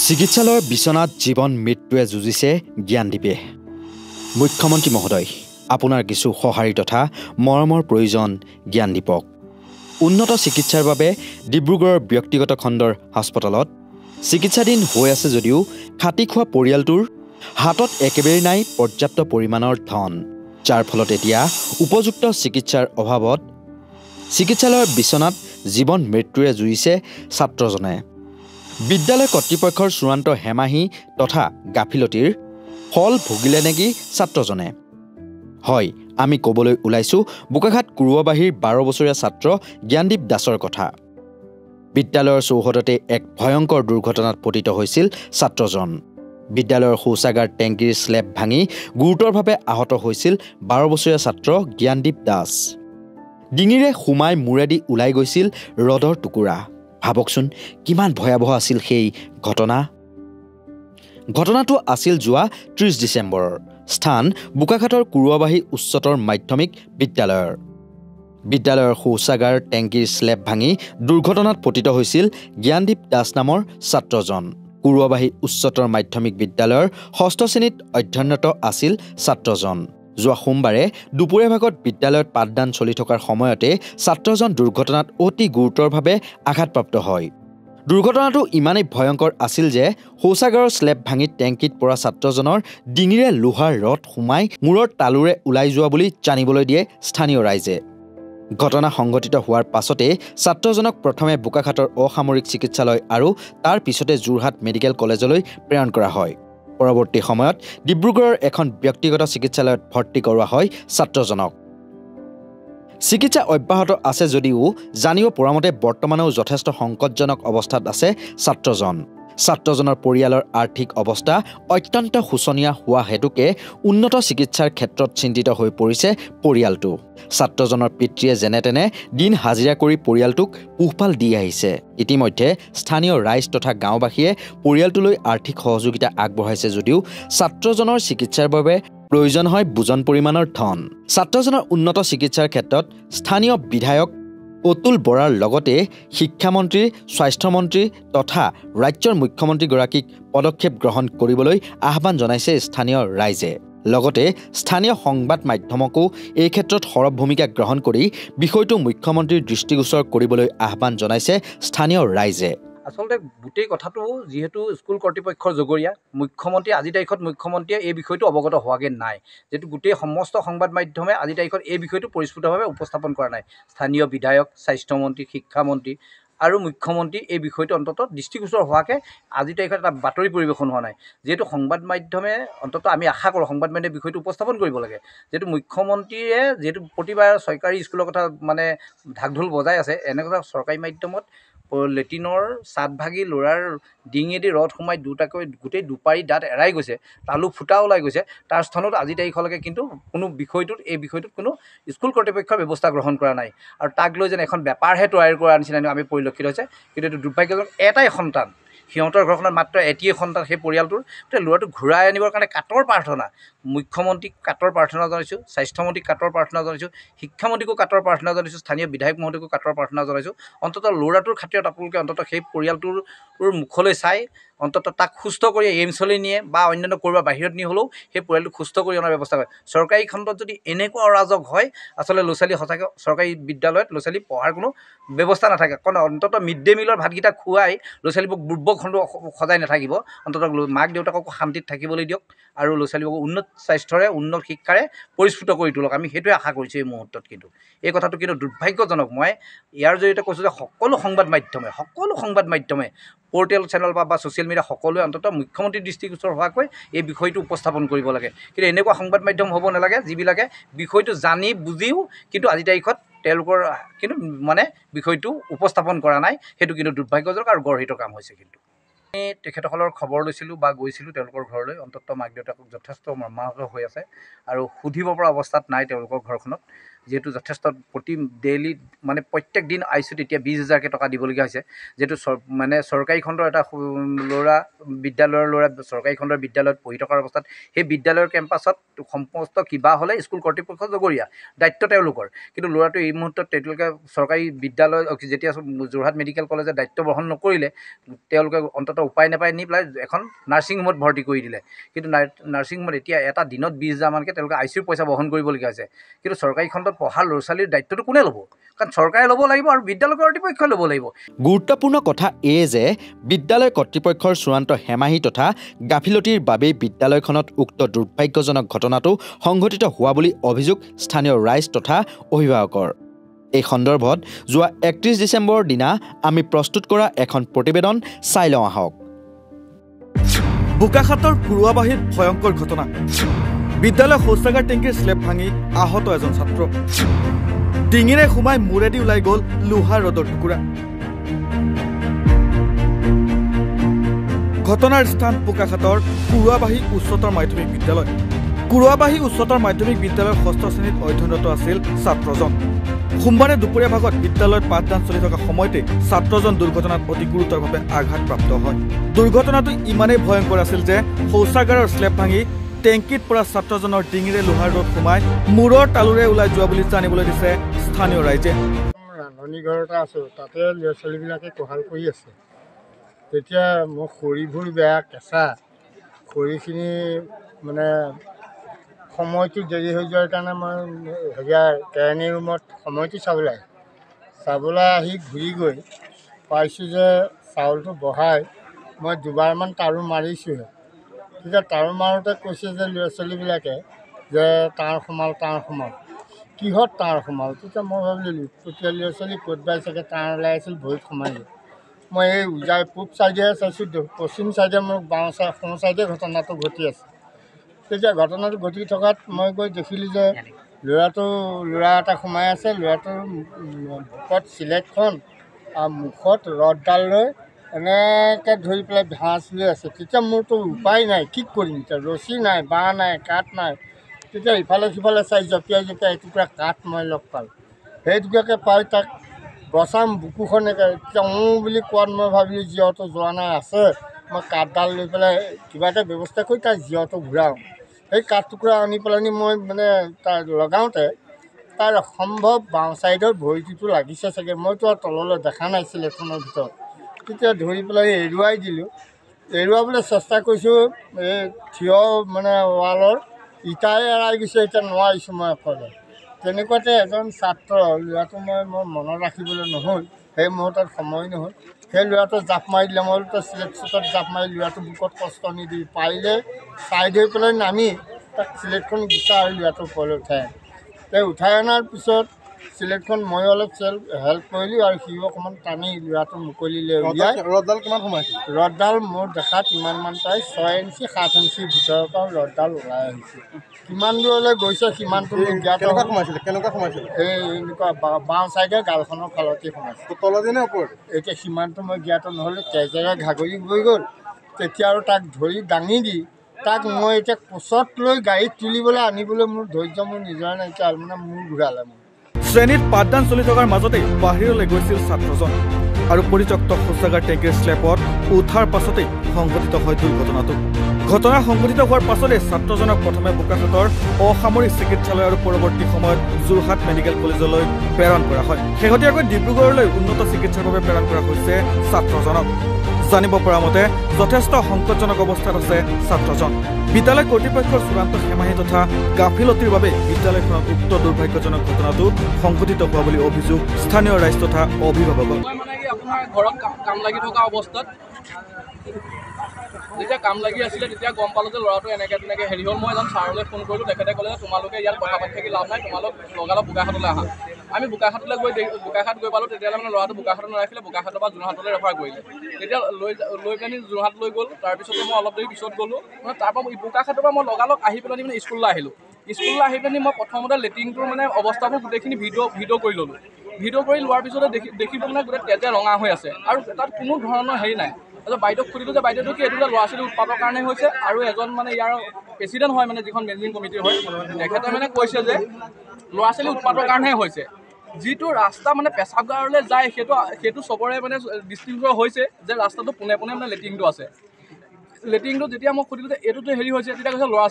চিকিৎসালয়ৰ বিচনাত জীৱন মৃত্যুৱে যুঁজিছে জ্ঞানদীপে। মুখ্যমন্ত্ৰী মহোদয়, আপোনাৰ কিছু সঁহাৰি তথা মৰমৰ প্ৰয়োজন জ্ঞানদীপক। উন্নত চিকিৎসাৰ বাবে ডিব্ৰুগড়ৰ ব্যক্তিগত খণ্ডৰ হাস্পতালত চিকিৎসাধীন হৈ আছে যদিও খাটি খোৱা পৰিয়ালটোৰ হাতত একেবাৰে নাই পৰ্যাপ্ত পৰিমাণৰ ধন, যাৰ ফলত এতিয়া উপযুক্ত চিকিৎসাৰ অভাৱত চিকিৎসালয়ৰ বিচনাত জীৱন মৃত্যুৰে যুঁজিছে ছাত্ৰজনে। বিদ্যালয় কৰ্তৃপক্ষৰ চূড়ান্ত হেমাহি তথা গাফিলতিৰ ফল ভুগিলে নেকি ছাত্ৰজনে? হয়, আমি ক'বলৈ ওলাইছোঁ বোকাখাট কুৰুৱাবাহীৰ 12 বছৰীয়া ছাত্ৰ জ্ঞানদীপ দাসৰ কথা। বিদ্যালয়ৰ চৌহদতে এক ভয়ংকৰ দুৰ্ঘটনাত পতিত হৈছিল ছাত্ৰজন। বিদ্যালয়ৰ শৌচাগাৰ টেংকিৰ স্লেব ভাঙি গুৰুতৰভাৱে আহত হৈছিল 12 বছৰীয়া ছাত্ৰ জ্ঞানদীপ দাস। ডিঙিৰে সোমাই মূৰেদি ওলাই গৈছিল ৰদৰ টুকুৰা। ভাবকচোন কিমান ভয়াৱহ আছিল সেই ঘটনা। ঘটনাটো আছিল যোৱা 30 ডিচেম্বৰৰ। স্থান বোকাখাটৰ কুৰুৱাবাহী উচ্চতৰ মাধ্যমিক বিদ্যালয়ৰ। বিদ্যালয়ৰ শৌচাগাৰ টেংকিৰ স্লেব ভাঙি দুৰ্ঘটনাত পতিত হৈছিল জ্ঞানদীপ দাস নামৰ ছাত্ৰজন। কুৰুৱাবাহী উচ্চতৰ মাধ্যমিক বিদ্যালয়ৰ 6ষ্ঠ শ্ৰেণীত অধ্যয়নৰত আছিল ছাত্ৰজন। যোৱা সোমবাৰে দুপৰীয়া ভাগত বিদ্যালয়ত পাঠদান চলি থকাৰ সময়তে ছাত্ৰজন দুৰ্ঘটনাত অতি গুৰুতৰভাৱে আঘাতপ্ৰাপ্ত হয়। দুৰ্ঘটনাটো ইমানেই ভয়ংকৰ আছিল যে শৌচাগাৰৰ স্লেব ভাঙি টেংকিত পৰা ছাত্ৰজনৰ ডিঙিৰে লোহাৰ ৰড সোমাই মূৰৰ তালুৰে ওলাই যোৱা বুলি জানিবলৈ দিয়ে স্থানীয় ৰাইজে। ঘটনা সংঘটিত হোৱাৰ পাছতে ছাত্ৰজনক প্ৰথমে বোকাখাটৰ অসামৰিক চিকিৎসালয় আৰু তাৰ পিছতে যোৰহাট মেডিকেল কলেজলৈ প্ৰেৰণ কৰা হয়। পৰৱৰ্তী সময়ত ডিব্ৰুগড়ৰ এখন ব্যক্তিগত চিকিৎসালয়ত ভৰ্তি কৰোৱা হয় ছাত্ৰজনক। চিকিৎসা অব্যাহত আছে যদিও জানিব পৰা মতে বৰ্তমানেও যথেষ্ট সংকটজনক অৱস্থাত আছে ছাত্ৰজন। ছাত্ৰজনৰ পৰিয়ালৰ আৰ্থিক অৱস্থা অত্যন্ত শোচনীয় হোৱা হেতুকে উন্নত চিকিৎসাৰ ক্ষেত্ৰত চিন্তিত হৈ পৰিছে পৰিয়ালটো। ছাত্ৰজনৰ পিতৃয়ে যেনে তেনে দিন হাজিৰা কৰি পৰিয়ালটোক পোহপাল দি আহিছে। ইতিমধ্যে স্থানীয় ৰাইজ তথা গাঁওবাসীয়ে পৰিয়ালটোলৈ আৰ্থিক সহযোগিতা আগবঢ়াইছে যদিও ছাত্ৰজনৰ চিকিৎসাৰ বাবে প্ৰয়োজন হয় বুজন পৰিমাণৰ ধন। ছাত্ৰজনৰ উন্নত চিকিৎসাৰ ক্ষেত্ৰত স্থানীয় বিধায়ক অতুল বৰাৰ লগতে শিক্ষামন্ত্ৰী, স্বাস্থ্যমন্ত্ৰী তথা ৰাজ্যৰ মুখ্যমন্ত্ৰীগৰাকীক পদক্ষেপ গ্ৰহণ কৰিবলৈ আহ্বান জনাইছে স্থানীয় ৰাইজে। লগতে স্থানীয় সংবাদ মাধ্যমকো এই ক্ষেত্ৰত সৰব ভূমিকা গ্ৰহণ কৰি বিষয়টো মুখ্যমন্ত্ৰীৰ দৃষ্টিগোচৰ কৰিবলৈ আহ্বান জনাইছে স্থানীয় ৰাইজে। আচলতে গোটেই কথাটো যিহেতু স্কুল কৰ্তৃপক্ষৰ জগৰীয়া, মুখ্যমন্ত্ৰী আজিৰ তাৰিখত মুখ্যমন্ত্ৰীয়ে এই বিষয়টো অৱগত হোৱাগৈ নাই। যিহেতু গোটেই সমস্ত সংবাদ মাধ্যমে আজিৰ তাৰিখত এই বিষয়টো পৰিস্ফুটভাৱে উপস্থাপন কৰা নাই। স্থানীয় বিধায়ক, স্বাস্থ্যমন্ত্ৰী, শিক্ষামন্ত্ৰী আৰু মুখ্যমন্ত্ৰী এই বিষয়টো অন্ততঃ দৃষ্টিগোচৰ হোৱাকৈ আজিৰ তাৰিখত এটা বাতৰি পৰিৱেশন হোৱা নাই। যিহেতু সংবাদ মাধ্যমে অন্ততঃ আমি আশা কৰোঁ সংবাদ মাধ্যমে বিষয়টো উপস্থাপন কৰিব লাগে। যিহেতু মুখ্যমন্ত্ৰীয়ে যিহেতু প্ৰতিবাৰ চৰকাৰী স্কুলৰ কথা ঢাক ঢোল বজাই আছে, এনেকুৱা চৰকাৰী মাধ্যমত লেট্ৰিনৰ ছাদ ভাগি ল'ৰাৰ ডিঙেদি ৰদ সোমাই দুটাকৈ গোটেই দুপাৰি দাঁত এৰাই গৈছে, তালু ফুটা ওলাই গৈছে, তাৰ স্থানত আজি তাৰিখলৈকে কিন্তু কোনো এই বিষয়টোত কোনো স্কুল কৰ্তৃপক্ষৰ ব্যৱস্থা গ্ৰহণ কৰা নাই। আৰু তাক লৈ যেন এখন বেপাৰহে তৈয়াৰ কৰাৰ নিচিনা আমি পৰিলক্ষিত হৈছে। কিন্তু এইটো দুৰ্ভাগ্যজনক। এটাই সন্তান, সিহঁতৰ ঘৰখনত মাত্ৰ এটিয়ে সন্তান, সেই পৰিয়ালটোৰ ল'ৰাটোক ঘূৰাই আনিবৰ কাৰণে কাতৰ প্ৰাৰ্থনা। মুখ্যমন্ত্ৰীক কাতৰ প্ৰাৰ্থনা জনাইছোঁ, স্বাস্থ্যমন্ত্ৰীক কাতৰ প্ৰাৰ্থনা জনাইছোঁ, শিক্ষামন্ত্ৰীকো কাতৰ প্ৰাৰ্থনা জনাইছোঁ, স্থানীয় বিধায়ক মহোদয়কো কাতৰ প্ৰাৰ্থনা জনাইছোঁ। অন্ততঃ ল'ৰাটোৰ খাতিৰত আপোনালোকে অন্ততঃ সেই পৰিয়ালটোৰ মুখলৈ চাই অন্ততঃ তাক সুস্থ কৰি এইমছলৈ নিয়ে বা অন্যান্য ক'ৰবাত বাহিৰত নি হ'লেও সেই পৰিয়ালটোক সুস্থ কৰি অনাৰ ব্যৱস্থা কৰে। চৰকাৰী খণ্ডত যদি এনেকুৱা অৰাজক হয়, আচলতে ল'ৰা ছোৱালী সঁচাকৈ চৰকাৰী বিদ্যালয়ত ল'ৰা ছোৱালী পঢ়াৰ কোনো ব্যৱস্থা নাথাকে। কাৰণ অন্ততঃ মিড ডে মিলৰ ভাতকেইটা খুৱাই ল'ৰা ছোৱালীবোৰক বুৰ্বক সজাই নাথাকিব। অন্ততঃ মাক দেউতাককো শান্তিত থাকিবলৈ দিয়ক আৰু ল'ৰা ছোৱালীবোৰক উন্নত স্বাস্থ্যৰে উন্নত শিক্ষাৰে পৰিস্ফুট কৰি তোলক। আমি সেইটোৱে আশা কৰিছোঁ এই মুহূৰ্তত। কিন্তু এই কথাটো কিন্তু দুৰ্ভাগ্যজনক। মই ইয়াৰ জৰিয়তে কৈছোঁ যে সকলো সংবাদ মাধ্যমে পৰ্টেল চেনেল বা ছ'চিয়েল মিডিয়া সকলোৱে অন্ততঃ মুখ্যমন্ত্ৰীৰ দৃষ্টিগোচৰ হোৱাকৈ এই বিষয়টো উপস্থাপন কৰিব লাগে। কিন্তু এনেকুৱা সংবাদ মাধ্যম হ'ব নালাগে যিবিলাকে বিষয়টো জানি বুজিও কিন্তু আজিৰ তাৰিখত তেওঁলোকৰ কিন্তু বিষয়টো উপস্থাপন কৰা নাই। সেইটো কিন্তু দুৰ্ভাগ্যজনক আৰু গৰ্হিত কাম হৈছে। কিন্তু আমি তেখেতসকলৰ খবৰ লৈছিলোঁ বা গৈছিলোঁ তেওঁলোকৰ ঘৰলৈ। অন্ততঃ মাক দেউতাকক যথেষ্ট মৰ্মাহত হৈ আছে আৰু সুধিব পৰা অৱস্থাত নাই তেওঁলোকৰ ঘৰখনত। যিহেতু যথেষ্ট প্ৰতি ডেইলি মানে প্ৰত্যেক দিন আইচিউত এতিয়া 20,000কৈ টকা দিবলগীয়া হৈছে যিহেতু মানে চৰকাৰী খণ্ডৰ এটা বিদ্যালয়ৰ ল'ৰা চৰকাৰী খণ্ডৰ বিদ্যালয়ত পঢ়ি থকাৰ অৱস্থাত সেই বিদ্যালয়ৰ কেম্পাছত সমস্ত কিবা হ'লে স্কুল কৰ্তৃপক্ষ জগৰীয়া দায়িত্ব তেওঁলোকৰ কিন্তু ল'ৰাটো এই মুহূৰ্তত তেওঁলোকে চৰকাৰী বিদ্যালয় যেতিয়া যোৰহাট মেডিকেল কলেজে দায়িত্ব গ্ৰহণ নকৰিলে তেওঁলোকে অন্ততঃ উপায় নাপাই নি পেলাই এখন নাৰ্ছিং হোমত ভৰ্তি কৰি দিলে কিন্তু নাৰ্ছিং হোমত এতিয়া এটা দিনত 20,000 মানকৈ তেওঁলোকে আইচিউৰ পইচা বহন কৰিবলগীয়া হৈছে কিন্তু চৰকাৰী খণ্ডত পঢ়া ল'ৰা ছোৱালীৰ দায়িত্বটো কোনে ল'ব কাৰণ চৰকাৰে ল'ব লাগিব আৰু বিদ্যালয় কৰ্তৃপক্ষই ল'ব লাগিব গুৰুত্বপূৰ্ণ কথা এই যে বিদ্যালয় কৰ্তৃপক্ষৰ চূড়ান্ত হেমাহি তথা গাফিলতিৰ বাবেই বিদ্যালয়খনত উক্ত দুৰ্ভাগ্যজনক ঘটনাটো সংঘটিত হোৱা বুলি অভিযোগ স্থানীয় ৰাইজ তথা অভিভাৱকৰ এই সন্দৰ্ভত যোৱা 31 ডিচেম্বৰৰ দিনা আমি প্ৰস্তুত কৰা এখন প্ৰতিবেদন চাই লওঁ আহক বোকাখাতৰ কুৰুৱাবাহীত ভয়ংকৰ ঘটনা বিদ্যালয় শৌচাগাৰ টেংকিৰ স্লেব ভাঙি আহত এজন ছাত্ৰ ডিঙিৰে সোমাই মূৰেদি ওলাই গ'ল লোহাৰ ৰডৰ টুকুৰা ঘটনাৰ স্থান বোকাখাতৰ কুৰুৱাবাহী উচ্চতৰ মাধ্যমিক বিদ্যালয় কুৰুৱাবাহী উচ্চতৰ মাধ্যমিক বিদ্যালয়ৰ 6ষ্ঠ শ্ৰেণীত অধ্যয়নৰত আছিল ছাত্ৰজন সোমবাৰে দুপৰীয়া ভাগত বিদ্যালয়ত পাঠদান চলি থকা সময়তে ছাত্ৰজন দুৰ্ঘটনাত অতি গুৰুতৰভাৱে আঘাতপ্ৰাপ্ত হয় দুৰ্ঘটনাটো ইমানেই ভয়ংকৰ আছিল যে শৌচাগাৰৰ স্লেব ভাঙি টেংকিত পৰা ছাত্ৰজনৰ ডিঙিৰে লোহাৰ ৰড সোমাই মূৰৰ তালুৰে ওলাই যোৱা বুলি জানিবলৈ দিছে স্থানীয় ৰাইজে ৰান্ধনি ঘৰ এটা আছোঁ তাতে ল'ৰা ছোৱালীবিলাকে কোহাল কৰি আছে তেতিয়া মোৰ খৰিবোৰ বেয়া কেঁচা খৰিখিনি মানে সময়টো দেৰি হৈ যোৱাৰ কাৰণে মই কেৰাণী ৰুমত সময়টো চাবলৈ আহি ঘূৰি গৈ পাইছোঁ যে চাউলটো বহাই মই দুবাৰমান তাৰো মাৰিছোঁহে তেতিয়া তাৰো মাৰোঁতে কৈছে যে ল'ৰা ছোৱালীবিলাকে যে তাঁৰ সোমাল কিহত তাঁৰ সোমাল তেতিয়া মই ভাবিলোঁ তেতিয়া ল'ৰা ছোৱালী ক'তবাই চাগে তাঁৰ ওলাই আছিল ভৰিত সোমাই মই এই উজাই পূব ছাইডেহে চাইছোঁ পশ্চিম ছাইডে মোৰ বাওঁ সোঁ ছাইডে ঘটনাটো ঘটি আছে তেতিয়া ঘটনাটো ঘটি থকাত মই গৈ দেখিলোঁ যে ল'ৰা এটা সোমাই আছে ল'ৰাটোৰ বুকত চিলেটখন আৰু মুখত ৰডডাল লৈ এনেকৈ ধৰি পেলাই ভাঁজ লৈ আছে তেতিয়া মোৰতো উপায় নাই কি কৰিম এতিয়া ৰছী নাই বাঁহ নাই কাঠ নাই তেতিয়া ইফালে সিফালে চাই জঁপিয়াই এটুকুৰা কাঠ মই লগ পালোঁ সেই টুকুৰাকৈ পাই তাক বচাম বুকুখনকে তেতিয়া বুলি কোৱাত মই ভাবিলোঁ জীয়টো যোৱা নাই আছে মই কাঠডাল লৈ পেলাই কিবা এটা ব্যৱস্থা কৰি তাৰ জীয়টো ঘূৰাওঁ সেই কাঠ টুকুৰা আনি পেলাই মই মানে তাৰ লগাওঁতে তাৰ সম্ভৱ বাওঁ ছাইডৰ ভৰিটোতো লাগিছে চাগে মইতো আৰু তললৈ দেখা নাই চিলেটখনৰ ভিতৰত তেতিয়া ধৰি পেলাই এৰুৱাই দিলোঁ এৰুৱাবলৈ চেষ্টা কৰিছোঁ এই থিয় মানে ৱালৰ ইটাই এৰাই গৈছে এতিয়া নোৱাৰিছোঁ মই অকলে তেনেকুৱাতে এজন ছাত্ৰ ল'ৰাটো মই মনত ৰাখিবলৈ নহ'ল সেই মুহূৰ্তত সময় নহ'ল সেই ল'ৰাটো জাপ মাৰি দিলে মই চিলেট চুটত জাপ মাৰি ল'ৰাটো বুকত কষ্ট নিদি পাৰিলে চাইড হৈ পেলাই নামি তাক চিলেটখন গুচাই আৰু ল'ৰাটো ওপৰলৈ উঠাই অনাৰ পিছত চিলেটখন মই অলপ হেল্প কৰিলোঁ আৰু সিও অকণমান টানি ল'ৰাটো মুকলিলৈ উলিয়াই ৰডডাল কিমান সোমাইছিল ৰডডাল মোৰ দেখাত ইমানমান প্ৰায় 6 ইঞ্চি 7 ইঞ্চিৰ ভিতৰৰ পৰা ৰডডাল ওলাই আহিছে কিমান দূৰলৈ গৈছে সিমানটো কেনেকুৱা সোমাইছিল এই এনেকুৱা বাওঁ ছাইডে গালখনৰ ফালতে সোমাইছিল তলদিনে ওপৰত এতিয়া সিমানটো মই জ্ঞাত নহ'লে তেজেৰে ঘাগৰি বৈ গ'ল তেতিয়া আৰু তাক ধৰি দাঙি দি তাক মই এতিয়া কোচত লৈ গাড়ীত তুলিবলৈ আনিবলৈ মোৰ ধৈৰ্য মোৰ নিজৰ নাইকিয়া মানে মোৰ ঘূৰালে মোৰ শ্ৰেণীত পাঠদান চলি থকাৰ মাজতেই বাহিৰলৈ গৈছিল ছাত্ৰজন আৰু পৰিত্যক্ত শৌচাগাৰ টেংকিৰ স্লেবত উঠাৰ পাছতেই সংঘটিত হয় দুৰ্ঘটনাটো ঘটনা সংঘটিত হোৱাৰ পাছতেই ছাত্ৰজনক প্ৰথমে বোকাখাতৰ অসামৰিক চিকিৎসালয় আৰু পৰৱৰ্তী সময়ত যোৰহাট মেডিকেল কলেজলৈ প্ৰেৰণ কৰা হয় শেহতীয়াকৈ ডিব্ৰুগড়লৈ উন্নত চিকিৎসাৰ বাবে প্ৰেৰণ কৰা হৈছে ছাত্ৰজনক জানিব পৰা মতে যথেষ্ট সংকটজনক অৱস্থাত আছে ছাত্ৰজন বিদ্যালয় কৰ্তৃপক্ষৰ চূড়ান্ত হেমাহি তথা গাফিলতিৰ বাবে বিদ্যালয়খনত উক্ত দুৰ্ভাগ্যজনক ঘটনাটো সংঘটিত হোৱা বুলি অভিযোগ স্থানীয় ৰাইজ তথা অভিভাৱকৰ আপোনাৰ ঘৰত কাম লাগি থকা অৱস্থাত যেতিয়া কাম লাগি আছিলে তেতিয়া গম পালোঁ যে ল'ৰাটো এনেকৈ হেৰি হ'ল মই এজন ছাৰলৈ ফোন কৰিলোঁ তেখেতে ক'লে যে তোমালোকে ইয়াত কথা পাতি থাকি লাভ নাই তোমালোক লগালগ বোকাখাতলৈ আহা আমি বোকাখাতলৈ বোকাখাত গৈ পালোঁ তেতিয়াহ'লে মানে ল'ৰাটো বোকাখাতত নাৰাখিলে বোকাখাতৰ পৰা যোৰহাটলৈ ৰেফাৰ কৰিলে তেতিয়া লৈ পেলাই যোৰহাট লৈ গ'ল তাৰপিছতে মই অলপ দেৰি পিছত গ'লোঁ মানে তাৰপৰা বোকাখাতৰ পৰা মই লগালগ আহি পেলাই মানে স্কুললৈ আহিলোঁ আহি পেলাই মই প্ৰথমতে লেট্ৰিনটোৰ মানে অৱস্থাবোৰ গোটেইখিনি ভিডিঅ' কৰি ল'লোঁ ভিডিঅ' কৰি লোৱাৰ পিছতে দেখিব মানে গোটেই তেজে ৰঙা হৈ আছে আৰু তাত কোনো ধৰণৰ হেৰি নাই তাৰপিছত বাইদেউক সুধিলোঁ যে বাইদেউটো কি এইটো ল'ৰা ছোৱালী উৎপাতৰ কাৰণে হৈছে আৰু এজন মানে ইয়াৰ প্ৰেচিডেণ্ট হয় মানে যিখন মেনেজিং কমিটিৰ হয় তেখেতে মানে কৈছে যে ল'ৰা ছোৱালী উৎপাতৰ কাৰণেহে হৈছে যিটো ৰাস্তা মানে পেচাবগাৰলৈ যায় সেইটো চবৰে মানে ডিষ্ট্ৰিক্টৰ হৈছে যে ৰাস্তাটো পোনে পোনে মানে লেট্ৰিনটো আছে লেট্ৰিনটো যেতিয়া মই সুধিলোঁ যে এইটোতো হেৰি হৈছে তেতিয়া কৈছে ল'ৰা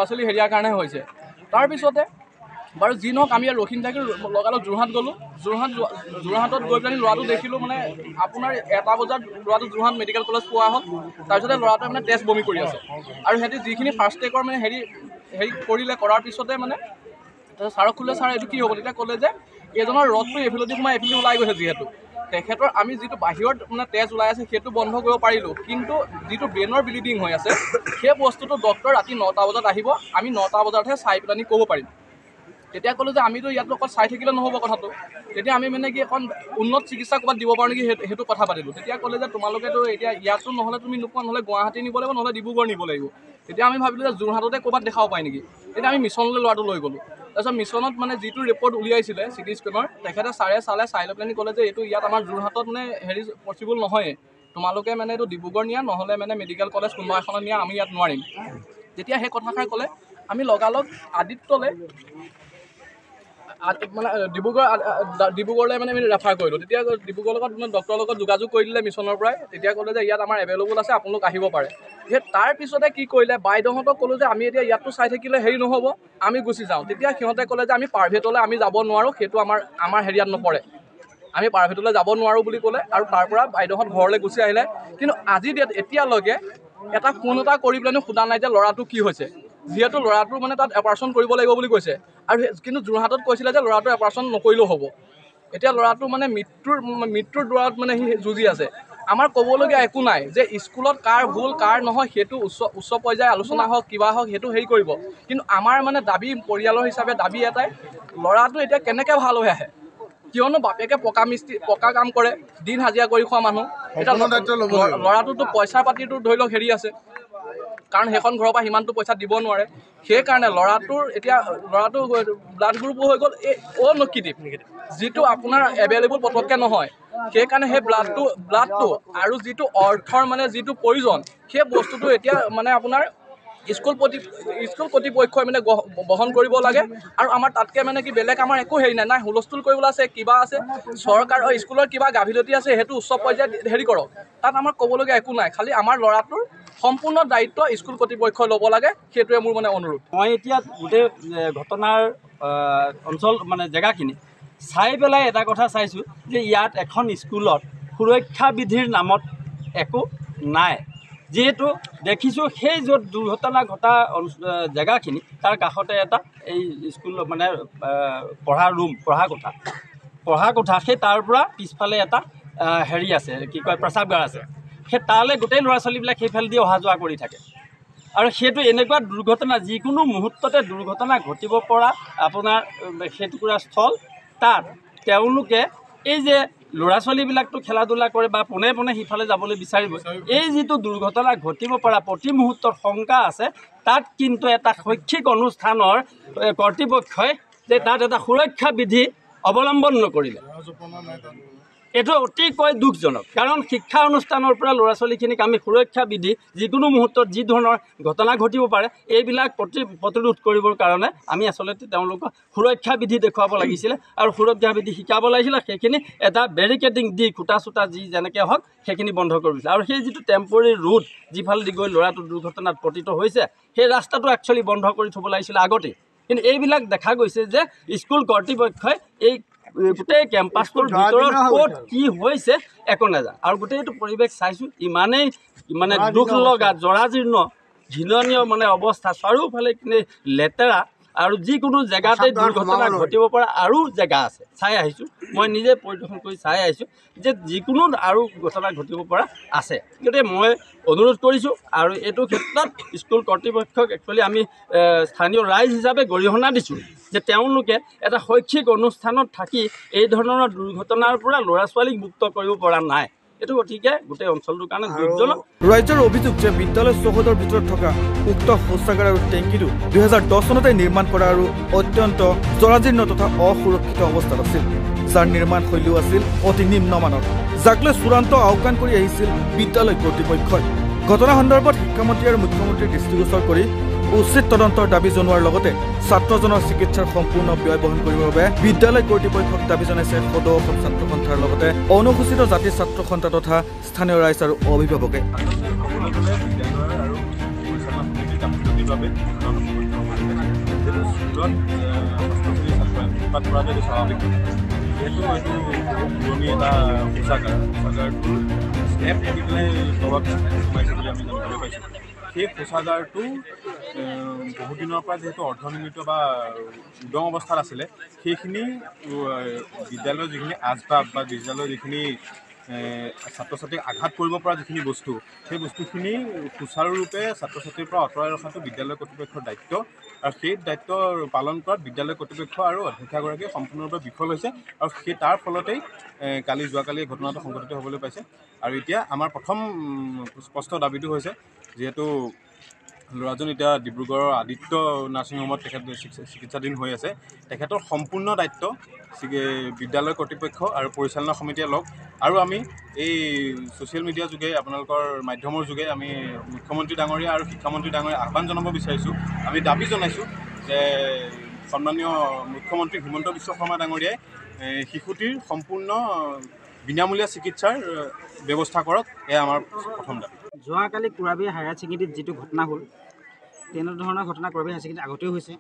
ছোৱালী হেৰিয়াৰ কাৰণেহে হৈছে তাৰপিছতে বাৰু যি নহওক আমি ৰখিম থাকি লগালগ যোৰহাট গ'লোঁ যোৰহাটত গৈ পেলাই ল'ৰাটো দেখিলোঁ মানে আপোনাৰ 1 বজাত ল'ৰাটো যোৰহাট মেডিকেল কলেজ পোৱা হ'ল তাৰপিছতে ল'ৰাটোৱে মানে টেষ্ট বমি কৰি আছে আৰু সিহঁতি যিখিনি ফাৰ্ষ্ট টেকৰ মানে হেৰি কৰাৰ পিছতে মানে ছাৰক ক'লে ছাৰ এইটো কি হ'ব তেতিয়া ক'লে যে এজনৰ ৰদটো এইফালেদি সোমাই এইফালে ওলাই গৈছে যিহেতু তেখেতৰ আমি যিটো বাহিৰত মানে তেজ ওলাই আছে সেইটো বন্ধ কৰিব পাৰিলোঁ কিন্তু যিটো ব্ৰেইনৰ ব্লিডিং হৈ আছে সেই বস্তুটো ডক্টৰ ৰাতি 9টা বজাত আহিব আমি 9টা বজাতহে চাই পেলাই ক'ব পাৰিম তেতিয়া ক'লোঁ যে আমিতো ইয়াত অকল চাই থাকিলে নহ'ব কথাটো তেতিয়া আমি মানে কি এখন উন্নত চিকিৎসা ক'ৰবাত দিব পাৰোঁ নেকি সেইটো কথা পাতিলোঁ তেতিয়া ক'লে যে তোমালোকেতো এতিয়া ইয়াতো নহ'লে তুমি নোপোৱা নহ'লে গুৱাহাটী নিব লাগিব নহ'লে ডিব্ৰুগড় নিব লাগিব তেতিয়া আমি ভাবিলোঁ যে যোৰহাটতে ক'ৰবাত দেখাব পায় নেকি তেতিয়া আমি মিছনলৈ ল'ৰাটো লৈ গ'লোঁ তাৰপিছত মিছনত মানে যিটো ৰিপৰ্ট উলিয়াইছিলে চিটি স্কেনৰ তেখেতে ছাৰে চাই লৈ পেলাই ক'লে যে এইটো ইয়াত আমাৰ যোৰহাটত মানে হেৰি পচিবল নহয় তোমালোকে মানে এইটো ডিব্ৰুগড় নিয়া নহ'লে মানে মেডিকেল কলেজ কোনোবা এখনত নিয়া আমি ইয়াত নোৱাৰিম যেতিয়া সেই কথাষাৰ ক'লে আমি লগালগ আদিত্যলৈ মানে ডিব্ৰুগড়লৈ মানে আমি ৰেফাৰ কৰিলোঁ তেতিয়া ডিব্ৰুগড়ৰ লগত মানে ডক্টৰৰ লগত যোগাযোগ কৰি দিলে মিছনৰ পৰাই তেতিয়া ক'লে যে ইয়াত আমাৰ এভেইলেবল আছে আপোনালোক আহিব পাৰে সেই তাৰপিছতে কি কৰিলে বাইদেউহঁতক ক'লোঁ যে আমি এতিয়া ইয়াততো চাই থাকিলে হেৰি নহ'ব আমি গুচি যাওঁ তেতিয়া সিহঁতে ক'লে যে আমি প্ৰাইভেটলৈ আমি যাব নোৱাৰোঁ সেইটো আমাৰ হেৰিয়াত নপৰে আমি প্ৰাইভেটলৈ যাব নোৱাৰোঁ বুলি ক'লে আৰু তাৰ পৰা বাইদেউহঁত ঘৰলৈ গুচি আহিলে কিন্তু আজি এতিয়ালৈকে এটা ফোন এটা কৰি পেলাই সোধা নাই যে ল'ৰাটো কি হৈছে যিহেতু ল'ৰাটোৰ মানে তাত অপাৰেশ্যন কৰিব লাগিব বুলি কৈছে আৰু কিন্তু যোৰহাটত কৈছিলে যে ল'ৰাটো অপাৰেশ্যন নকৰিলেও হ'ব এতিয়া ল'ৰাটো মানে মৃত্যুৰ দ্বাৰত মানে সি যুঁজি আছে আমাৰ ক'বলগীয়া একো নাই যে স্কুলত কাৰ ভুল কাৰ নহয় সেইটো উচ্চ পৰ্যায়ৰ আলোচনা হওক কিবা হওক সেইটো হেৰি কৰিব কিন্তু আমাৰ মানে দাবী পৰিয়ালৰ হিচাপে দাবী এটাই ল'ৰাটো এতিয়া কেনেকৈ ভাল হৈ আহে কিয়নো বাপেকে পকা কাম কৰে দিন হাজিৰা কৰি খোৱা মানুহ এতিয়া ল'ৰাটোতো পইচা পাতিটো ধৰি লওক হেৰি আছে কাৰণ সেইখন ঘৰৰ পৰা সিমানটো পইচা দিব নোৱাৰে সেইকাৰণে ল'ৰাটো ব্লাড গ্ৰুপো হৈ গ'ল অ' নিগেটিভ যিটো আপোনাৰ এভেইলেবল পটককৈ নহয় সেইকাৰণে সেই ব্লাডটো আৰু যিটো অৰ্থৰ মানে যিটো প্ৰয়োজন সেই বস্তুটো এতিয়া মানে আপোনাৰ স্কুল কৰ্তৃপক্ষই মানে বহন কৰিব লাগে আৰু আমাৰ তাতকৈ মানে কি বেলেগ আমাৰ একো হেৰি নাই হুলস্থুল কৰিবলৈ আছে কিবা আছে চৰকাৰৰ স্কুলৰ কিবা গাফিলতি আছে সেইটো উচ্চ পৰ্যায়ত হেৰি কৰক তাত আমাৰ ক'বলগীয়া একো নাই খালি আমাৰ ল'ৰাটোৰ সম্পূৰ্ণ দায়িত্ব স্কুল কৰ্তৃপক্ষই ল'ব লাগে সেইটোৱে মোৰ মানে অনুৰোধ মই এতিয়া গোটেই ঘটনাৰ অঞ্চল মানে জেগাখিনি চাই পেলাই এটা কথা চাইছোঁ যে ইয়াত এখন স্কুলত সুৰক্ষা বিধিৰ নামত একো নাই যিহেতু দেখিছোঁ সেই য'ত দুৰ্ঘটনা ঘটা জেগাখিনি তাৰ কাষতে এটা এই স্কুল মানে পঢ়া কোঠা সেই তাৰ পৰা পিছফালে এটা হেৰি আছে কি কয় প্ৰস্ৰাৱগাৰ আছে সেই তালৈ গোটেই ল'ৰা ছোৱালীবিলাক সেইফালেদি অহা যোৱা কৰি থাকে আৰু সেইটো এনেকুৱা দুৰ্ঘটনা যিকোনো মুহূৰ্ততে দুৰ্ঘটনা ঘটিব পৰা আপোনাৰ সেইটুকুৰা স্থল তাত তেওঁলোকে এই যে ল'ৰা ছোৱালীবিলাকতো খেলা ধূলা কৰে বা পোনে পোনে সিফালে যাবলৈ বিচাৰিব এই যিটো দুৰ্ঘটনা ঘটিব পৰা প্ৰতি মুহূৰ্তত শংকা আছে তাত কিন্তু এটা শৈক্ষিক অনুষ্ঠানৰ কৰ্তৃপক্ষই যে তাত এটা সুৰক্ষা বিধি অৱলম্বন নকৰিলে এইটো অতিকৈ দুখজনক কাৰণ শিক্ষা অনুষ্ঠানৰ পৰা ল'ৰা ছোৱালীখিনিক আমি সুৰক্ষা বিধি যিকোনো মুহূৰ্তত যি ধৰণৰ ঘটনা ঘটিব পাৰে এইবিলাক প্ৰতিৰোধ কৰিবৰ কাৰণে আমি আচলতে তেওঁলোকক সুৰক্ষা বিধি দেখুৱাব লাগিছিলে আৰু সুৰক্ষা বিধি শিকাব লাগিছিলে সেইখিনি এটা বেৰিকেডিং দি খুটা চুটা যি যেনেকৈ হওক সেইখিনি বন্ধ কৰিছিলে আৰু সেই যিটো টেম্পৰেৰী ৰুট যিফালেদি গৈ ল'ৰাটো দুৰ্ঘটনাত পতিত হৈছে সেই ৰাস্তাটো একচুৱেলি বন্ধ কৰি থ'ব লাগিছিলে আগতেই কিন্তু এইবিলাক দেখা গৈছে যে স্কুল কৰ্তৃপক্ষই এই গোটেই কেম্পাছটোৰ ভিতৰত ক'ত কি হৈছে একো নাজানে আৰু গোটেইটো পৰিৱেশ চাইছোঁ ইমানেই মানে দুখ লগা জৰাজীৰ্ণ ঘৃণনীয় মানে অৱস্থা চাৰিওফালে কিনে লেতেৰা আৰু যিকোনো জেগাতে দুৰ্ঘটনা ঘটিব পৰা আৰু জেগা আছে চাই আহিছোঁ মই নিজে পৰিদৰ্শন কৰি চাই আহিছোঁ যে যিকোনো আৰু ঘটনা ঘটিব পৰা আছে গতিকে মই অনুৰোধ কৰিছোঁ আৰু এইটো ক্ষেত্ৰত স্কুল কৰ্তৃপক্ষক একচুৱেলি আমি স্থানীয় ৰাইজ হিচাপে গৰিহণা দিছোঁ যে তেওঁলোকে এটা শৈক্ষিক অনুষ্ঠানত থাকি এই ধৰণৰ দুৰ্ঘটনাৰ পৰা ল'ৰা ছোৱালীক মুক্ত কৰিব পৰা নাই এইটো গতিকে গোটেই অঞ্চলটোৰ কাৰণে দুৰ্জনক ৰাজ্যৰ অভিযোগ যে বিদ্যালয় চৌহদৰ ভিতৰত থকা উক্ত শৌচাগাৰ আৰু টেংকিটো 2010 চনতে নিৰ্মাণ কৰা আৰু অত্যন্ত জৰাজীৰ্ণ তথা অসুৰক্ষিত অৱস্থাত আছিল যাৰ নিৰ্মাণ শৈলীও আছিল অতি নিম্নমানৰ, যাক লৈ চূড়ান্ত আওকাণ কৰি আহিছিল বিদ্যালয় কৰ্তৃপক্ষই। ঘটনা সন্দৰ্ভত শিক্ষামন্ত্ৰী আৰু মুখ্যমন্ত্ৰীৰ দৃষ্টিগোচৰ কৰি উচিত তদন্তৰ দাবী জনোৱাৰ লগতে ছাত্ৰজনৰ চিকিৎসাৰ সম্পূৰ্ণ ব্যয় বহন কৰিবৰ বাবে বিদ্যালয় কৰ্তৃপক্ষক দাবী জনাইছে সদৌ অসম ছাত্ৰ সন্থাৰ লগতে অনুসূচিত জাতি ছাত্ৰ সন্থা তথা স্থানীয় ৰাইজ আৰু অভিভাৱকে। পুৰণি এটা শৌচাগাৰ শৌচাগাৰটোৰ ষ্টেপ লাগি পেলাই তলত সোমাইছে বুলি আমি জানিবলৈ পাইছোঁ। সেই শৌচাগাৰটো বহুদিনৰ পৰা যিহেতু অৰ্ধনিৰ্মিত বা উদং অৱস্থাত আছিলে, সেইখিনি বিদ্যালয়ৰ যিখিনি আচবাব বা বিদ্যালয়ৰ যিখিনি ছাত্ৰ ছাত্ৰীক আঘাত কৰিব পৰা যিখিনি বস্তু, সেই বস্তুখিনি সুচাৰুৰূপে ছাত্ৰ ছাত্ৰীৰ পৰা আঁতৰাই ৰখাটো বিদ্যালয় কৰ্তৃপক্ষৰ দায়িত্ব। আৰু সেই দায়িত্ব পালন কৰাত বিদ্যালয় কৰ্তৃপক্ষ আৰু অধ্যক্ষাগৰাকী সম্পূৰ্ণৰূপে বিফল হৈছে। আৰু সেই তাৰ ফলতেই যোৱাকালি ঘটনাটো সংঘটিত হ'বলৈ পাইছে। আৰু এতিয়া আমাৰ প্ৰথম স্পষ্ট দাবীটো হৈছে, যিহেতু ল'ৰাজন এতিয়া ডিব্ৰুগড়ৰ আদিত্য নাৰ্ছিং হোমত তেখেত চিকিৎসাধীন হৈ আছে, তেখেতৰ সম্পূৰ্ণ দায়িত্ব বিদ্যালয় কৰ্তৃপক্ষ আৰু পৰিচালনা সমিতিয়ে লওক। আৰু আমি এই ছ'চিয়েল মিডিয়াৰ যোগে, আপোনালোকৰ মাধ্যমৰ যোগে আমি মুখ্যমন্ত্ৰী ডাঙৰীয়া আৰু শিক্ষামন্ত্ৰী ডাঙৰীয়া আহ্বান জনাব বিচাৰিছোঁ, আমি দাবী জনাইছোঁ যে সন্মানীয় মুখ্যমন্ত্ৰী হিমন্ত বিশ্ব শৰ্মা ডাঙৰীয়াই শিশুটিৰ সম্পূৰ্ণ বিনামূলীয়া চিকিৎসাৰ ব্যৱস্থা কৰক। এয়া আমাৰ প্ৰথম দাবী। যোৱাকালি কুৰাবী হায়াৰ ছেকেণ্ডেৰীত যিটো ঘটনা হ'ল, তেনেধৰণৰ ঘটনা কুৰাবী হায়াৰ ছেকেণ্ডেৰী আগতেও হৈছে।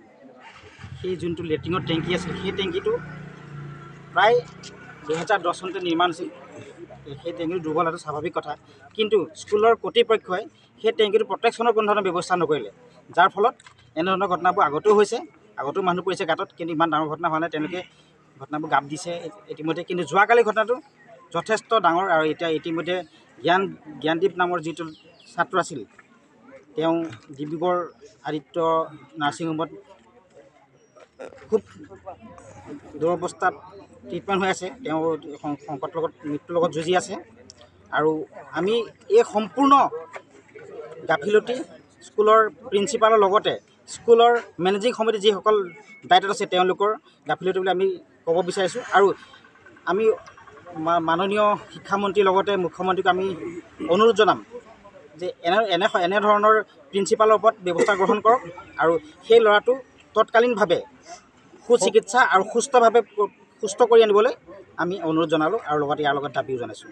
সেই যোনটো লেট্ৰিনৰ টেংকি আছিল, সেই টেংকিটো প্ৰায় 2010 চনতে নিৰ্মাণ হৈছিল। সেই টেংকিটো দুৰ্বল হোৱাটো স্বাভাৱিক কথা, কিন্তু স্কুলৰ কৰ্তৃপক্ষই সেই টেংকিটো প্ৰটেকশ্যনৰ কোনো ধৰণৰ ব্যৱস্থা নকৰিলে, যাৰ ফলত এনেধৰণৰ ঘটনাবোৰ আগতেও হৈছে, আগতেও মানুহ পৰিছে গাঁতত, কিন্তু ইমান ডাঙৰ ঘটনা হোৱা নাই। তেওঁলোকে ঘটনাবোৰ গাপ দিছে ইতিমধ্যে, কিন্তু যোৱাকালি ঘটনাটো যথেষ্ট ডাঙৰ। আৰু এতিয়া ইতিমধ্যে জ্ঞানদীপ নামৰ যিটো ছাত্ৰ আছিল, তেওঁ ডিব্ৰুগড় আদিত্য নাৰ্ছিং হোমত খুব দুৰৱস্থাত ট্ৰিটমেণ্ট হৈ আছে। তেওঁ মৃত্যুৰ লগত যুঁজি আছে। আৰু আমি এই সম্পূৰ্ণ গাফিলতি স্কুলৰ প্ৰিন্সিপালৰ লগতে স্কুলৰ মেনেজিং সমিতি যিসকল দায়িত্বত আছে, তেওঁলোকৰ গাফিলতি বুলি আমি ক'ব বিচাৰিছোঁ। আৰু আমি মাননীয় শিক্ষামন্ত্ৰীৰ লগতে মুখ্যমন্ত্ৰীক আমি অনুৰোধ জনাম যে এনেধৰণৰ প্ৰিন্সিপালৰ ওপৰত ব্যৱস্থা গ্ৰহণ কৰক, আৰু সেই ল'ৰাটো তৎকালীনভাৱে সুচিকিৎসা আৰু সুস্থ কৰি আনিবলৈ আমি অনুৰোধ জনালোঁ, আৰু লগতে ইয়াৰ লগত দাবীও জনাইছোঁ।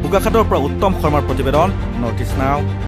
বোকাখাতৰ পৰা উত্তম শৰ্মাৰ প্ৰতিবেদন, নৰ্থ ইষ্ট নাও।